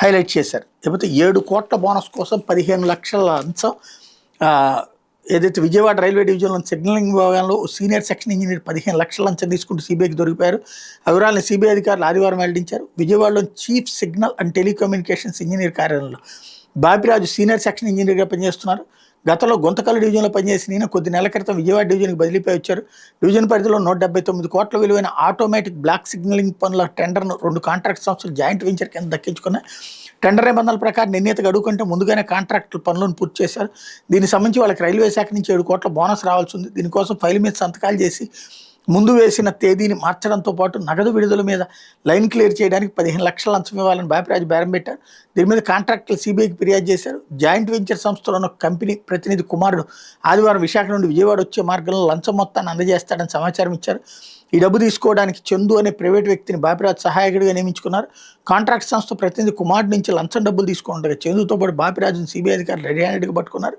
Highlight చేశారు. లేకపోతే 7 కోట్ల బోనస్ కోసం 15 లక్షల లంచం. ఏదైతే విజయవాడ రైల్వే డివిజన్లో సిగ్నలింగ్ విభాగంలో సీనియర్ సెక్షన్ ఇంజనీర్ 15 లక్షల లంచం తీసుకుంటూ సిబిఐకి దొరికిపోయారు. వివరాలను సిబిఐ అధికారులు ఆదివారం వెల్లడించారు. విజయవాడలో chief signal and telecommunications engineer కార్యాలయంలో బాపిరాజు సీనియర్ సెక్షన్ ఇంజనీర్గా పనిచేస్తున్నారు. గతంలో గుంతకల్లు డివిజన్లో పనిచేసిన ఈయన కొద్ది నెలల క్రితం విజయవాడ డివిజన్కి బదిలీపై వచ్చారు. డివిజన్ పరిధిలో 179 కోట్ల విలువైన ఆటోమేటిక్ బ్లాక్ సిగ్నలింగ్ పనుల టెండర్ను 2 కాంట్రాక్ట్ సంస్థలు జాయింట్ వెంచర్ కింద దక్కించుకున్నాయి. టెండర్ నిబంధనల ప్రకారం నిర్ణీత గడువు కంటే ముందుగానే కాంట్రాక్టుల పనులను పూర్తి చేశారు. దీనికి సంబంధించి వాళ్ళకి రైల్వే శాఖ నుంచి 7 కోట్ల బోనస్ రావాల్సి ఉంది. దీనికోసం ఫైల్ మీద సంతకాలు చేసి ముందు వేసిన తేదీని మార్చడంతో పాటు నగదు విడుదల మీద లైన్ క్లియర్ చేయడానికి 15 లక్షల లంచం ఇవ్వాలని బాపిరాజు బేరం పెట్టారు. దీని మీద కాంట్రాక్టులు సిబిఐకి ఫిర్యాదు చేశారు. జాయింట్ వెంచర్ సంస్థలో ఉన్న కంపెనీ ప్రతినిధి కుమారుడు ఆదివారం విశాఖ నుండి విజయవాడ వచ్చే మార్గంలో లంచం మొత్తాన్ని అందజేస్తాడని సమాచారం ఇచ్చారు. ఈ డబ్బు తీసుకోవడానికి చందు అనే ప్రైవేట్ వ్యక్తిని బాపిరాజు సహాయకుడిగా నియమించుకున్నారు. కాంట్రాక్ట్ సంస్థ ప్రతినిధి కుమారుడు నుంచి లంచం డబ్బులు తీసుకుంటారు. చందుతో పాటు బాపిరాజును సిబిఐ అధికారులు రెడీ హ్యాండెడ్గా పట్టుకున్నారు.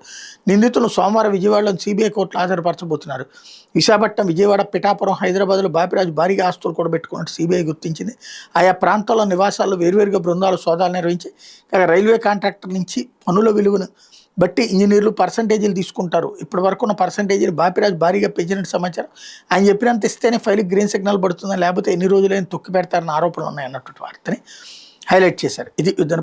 నిందితులను సోమవారం విజయవాడలోని సిబిఐ కోర్టులో హాజరుపరచబోతున్నారు. విశాఖపట్నం, విజయవాడ, పిఠాపురం, హైదరాబాద్లో బాపిరాజు భారీగా ఆస్తులు కూడా పెట్టుకున్నట్టు సిబిఐ గుర్తించింది. ఆయా ప్రాంతాల్లో నివాసాల్లో వేర్వేరుగా బృందాలు సోదాలు నిర్వహించాయి. కాగా రైల్వే కాంట్రాక్టర్ నుంచి పనుల విలువను బట్టి ఇంజనీర్లు పర్సంటేజీలు తీసుకుంటారు. ఇప్పటి వరకు ఉన్న పర్సంటేజీలు బాపిరాజు భారీగా పెంచినట్టు సమాచారం. ఆయన చెప్పినంత ఇస్తేనే ఫైల్కి గ్రీన్ సిగ్నల్ పడుతుందని, లేకపోతే ఎన్ని రోజులైనా తొక్కి పెడతారన్న ఆరోపణలు ఉన్నాయన్నటువంటి వార్తని హైలైట్ చేశారు. ఇది యుద్ధ